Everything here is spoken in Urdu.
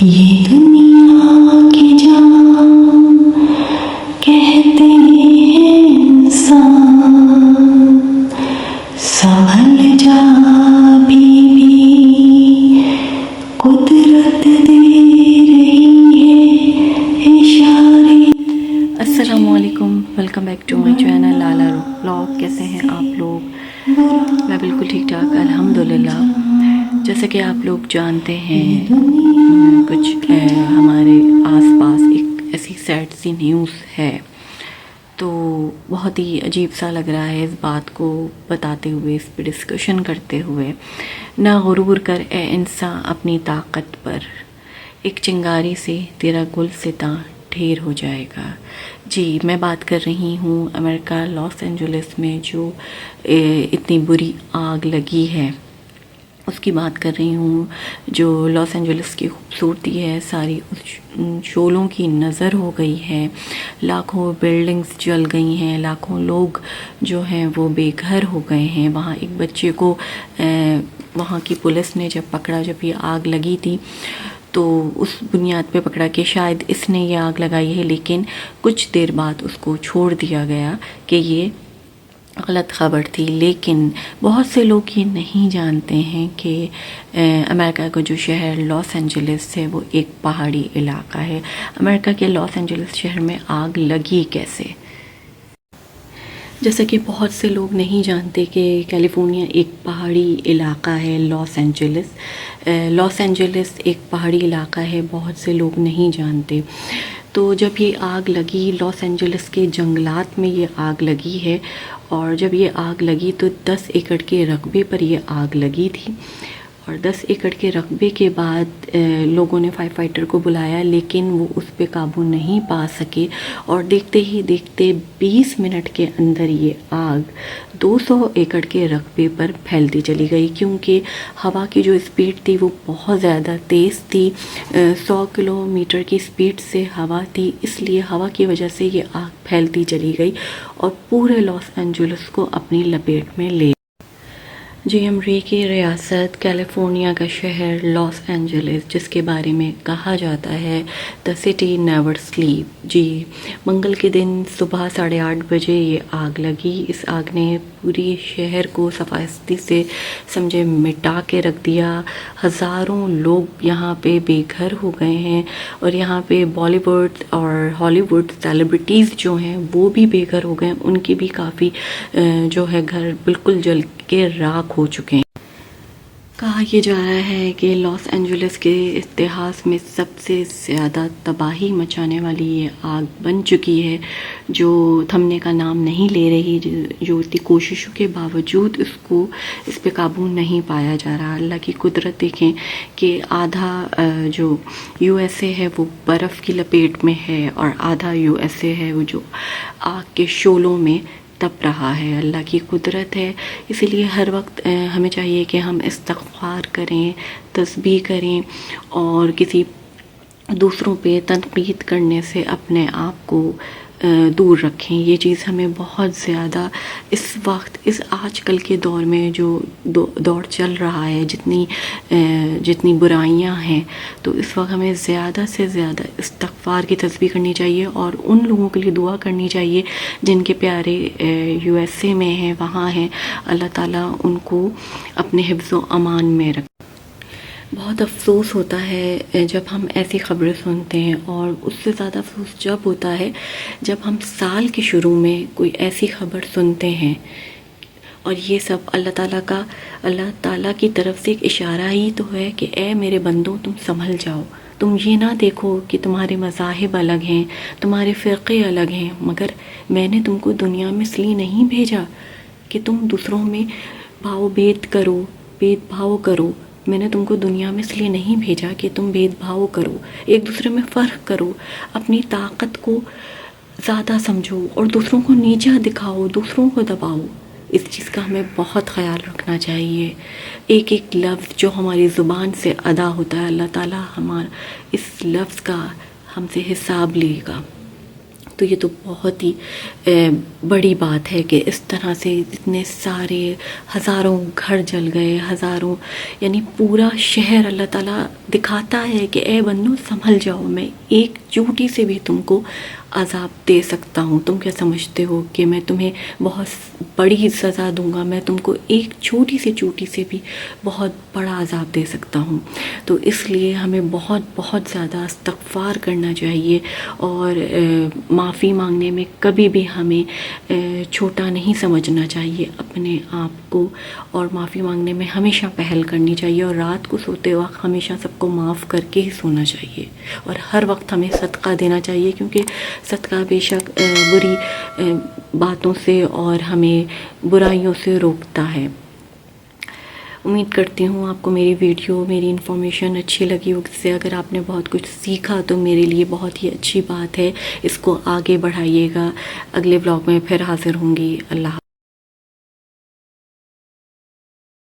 یہ دنیا کے جام کہتے ہیں انسان سنبھل جا بیوی قدرت دے رہی ہے اشارے. السلام علیکم، welcome back to my channel Lala blog. کیسے ہیں آپ لوگ؟ میں بالکل ٹھیک ٹھاک الحمدللہ. جیسے کہ آپ لوگ جانتے ہیں کچھ ہمارے آس پاس ایک ایسی سیڈ سی نیوز ہے، تو بہت ہی عجیب سا لگ رہا ہے اس بات کو بتاتے ہوئے، اس پہ ڈسکشن کرتے ہوئے. نہ غرور کر اے انسان اپنی طاقت پر، ایک چنگاری سے تیرا گل ستا ڈھیر ہو جائے گا. جی، میں بات کر رہی ہوں امریکہ لاس اینجلس میں جو اتنی بری آگ لگی ہے اس کی بات کر رہی ہوں. جو لاس اینجلس کی خوبصورتی ہے ساری اس شعلوں کی نظر ہو گئی ہے. لاکھوں بلڈنگز جل گئی ہیں، لاکھوں لوگ جو ہیں وہ بے گھر ہو گئے ہیں. وہاں ایک بچے کو وہاں کی پولیس نے جب پکڑا، جب یہ آگ لگی تھی تو اس بنیاد پہ پکڑا کہ شاید اس نے یہ آگ لگائی ہے، لیکن کچھ دیر بعد اس کو چھوڑ دیا گیا کہ یہ غلط خبر تھی. لیکن بہت سے لوگ یہ نہیں جانتے ہیں کہ امریکہ کا جو شہر لاس اینجلس ہے وہ ایک پہاڑی علاقہ ہے. امریکہ کے لاس اینجلس شہر میں آگ لگی کیسے؟ جیسا کہ بہت سے لوگ نہیں جانتے کہ کیلیفورنیا ایک پہاڑی علاقہ ہے. لاس اینجلس ایک پہاڑی علاقہ ہے، بہت سے لوگ نہیں جانتے. تو جب یہ آگ لگی لاس اینجلس کے جنگلات میں یہ آگ لگی ہے، اور جب یہ آگ لگی تو 10 ایکڑ کے رقبے پر یہ آگ لگی تھی. اور 10 ایکڑ کے رقبے کے بعد لوگوں نے فائر فائٹر کو بلایا، لیکن وہ اس پہ قابو نہیں پا سکے. اور دیکھتے ہی دیکھتے 20 منٹ کے اندر یہ آگ 200 ایکڑ کے رقبے پر پھیلتی چلی گئی، کیونکہ ہوا کی جو اسپیڈ تھی وہ بہت زیادہ تیز تھی. 100 کلومیٹر کی اسپیڈ سے ہوا تھی، اس لیے ہوا کی وجہ سے یہ آگ پھیلتی چلی گئی اور پورے لاس اینجلس کو اپنی لپیٹ میں لے. جی، امریکہ کی ریاست کیلیفورنیا کا شہر لاس اینجلس، جس کے بارے میں کہا جاتا ہے دا سٹی نیور سلیپ. جی، منگل کے دن صبح 8:30 بجے یہ آگ لگی. اس آگ نے پوری شہر کو صفائی سے سمجھے مٹا کے رکھ دیا. ہزاروں لوگ یہاں پہ بے گھر ہو گئے ہیں، اور یہاں پہ بالی ووڈ اور ہالی ووڈ سیلیبریٹیز جو ہیں وہ بھی بے گھر ہو گئے ہیں. ان کی بھی کافی جو ہے گھر بالکل جل کے راکھ ہو چکے ہیں. کہا یہ جا رہا ہے کہ لاس اینجلس کے اتہاس میں سب سے زیادہ تباہی مچانے والی یہ آگ بن چکی ہے، جو تھمنے کا نام نہیں لے رہی. جو اتنی کوششوں کے باوجود اس پہ قابو نہیں پایا جا رہا. اللہ کی قدرت دیکھیں کہ آدھا جو یو ایس اے ہے وہ برف کی لپیٹ میں ہے، اور آدھا یو ایس اے ہے وہ جو آگ کے شعلوں میں تپ رہا ہے. اللہ کی قدرت ہے، اسی لیے ہر وقت ہمیں چاہیے کہ ہم استغفار کریں، تسبیح کریں، اور کسی دوسروں پہ تنقید کرنے سے اپنے آپ کو دور رکھیں. یہ چیز ہمیں بہت زیادہ اس وقت، اس آج کل کے دور میں جو دور چل رہا ہے، جتنی برائیاں ہیں، تو اس وقت ہمیں زیادہ سے زیادہ استغفار کی تسبیح کرنی چاہیے، اور ان لوگوں کے لیے دعا کرنی چاہیے جن کے پیارے یو ایس اے میں ہیں، وہاں ہیں. اللہ تعالیٰ ان کو اپنے حفظ و امان میں رکھے. بہت افسوس ہوتا ہے جب ہم ایسی خبریں سنتے ہیں، اور اس سے زیادہ افسوس جب ہوتا ہے جب ہم سال کے شروع میں کوئی ایسی خبر سنتے ہیں. اور یہ سب اللہ تعالیٰ کی طرف سے ایک اشارہ ہی تو ہے کہ اے میرے بندوں، تم سنبھل جاؤ. تم یہ نہ دیکھو کہ تمہارے مذاہب الگ ہیں، تمہارے فرقے الگ ہیں، مگر میں نے تم کو دنیا میں اس لیے نہیں بھیجا کہ تم دوسروں میں بھید بھاؤ کرو. میں نے تم کو دنیا میں اس لیے نہیں بھیجا کہ تم بھید بھاؤ کرو، ایک دوسرے میں فرق کرو، اپنی طاقت کو زیادہ سمجھو اور دوسروں کو نیچا دکھاؤ، دوسروں کو دباؤ. اس چیز کا ہمیں بہت خیال رکھنا چاہیے. ایک ایک لفظ جو ہماری زبان سے ادا ہوتا ہے، اللہ تعالیٰ اس لفظ کا ہم سے حساب لے گا. تو یہ تو بہت ہی بڑی بات ہے کہ اس طرح سے اتنے سارے ہزاروں گھر جل گئے، ہزاروں یعنی پورا شہر اللہ تعالیٰ دکھاتا ہے کہ اے بندو سنبھل جاؤ، میں ایک چوٹی سے بھی تم کو عذاب دے سکتا ہوں۔ تم کیا سمجھتے ہو کہ میں تمہیں بہت بڑی سزا دوں گا؟ میں تم کو ایک چھوٹی سی چوٹی سے بھی بہت بڑا عذاب دے سکتا ہوں۔ تو اس لیے ہمیں بہت بہت زیادہ استغفار کرنا چاہیے، اور معافی مانگنے میں کبھی بھی ہمیں چھوٹا نہیں سمجھنا چاہیے اپنے آپ کو، اور معافی مانگنے میں ہمیشہ پہل کرنی چاہیے، اور رات کو سوتے وقت ہمیشہ سب کو معاف کر کے ہی سونا چاہیے، اور ہر وقت ہمیں صدقہ دینا چاہیے، کیونکہ صدقہ بے شک بری باتوں سے اور ہمیں برائیوں سے روکتا ہے۔ امید کرتی ہوں آپ کو میری ویڈیو، میری انفارمیشن اچھی لگی ہوگی، اس سے اگر آپ نے بہت کچھ سیکھا تو میرے لیے بہت ہی اچھی بات ہے، اس کو آگے بڑھائیے گا۔ اگلے بلاگ میں پھر حاضر ہوں گی۔ اللہ حافظ۔